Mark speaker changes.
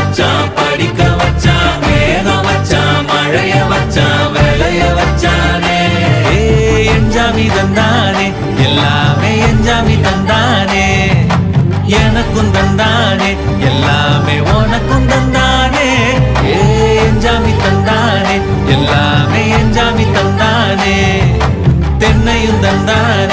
Speaker 1: வச்சான் படிக்க வச்சான் மேகம் வச்சான் மழைய வச்சான் விளைய வச்சானே என்ஜாமி தந்தானே எல்லாமே என்ஜாமி தந்தானே எனக்கும் தந்தானே எல்லாமே உனக்கும் தந்தானே என்ஜாமி தந்தானே எல்லாமே என்ஜாமி தந்தானே தென்னையும் தந்தானே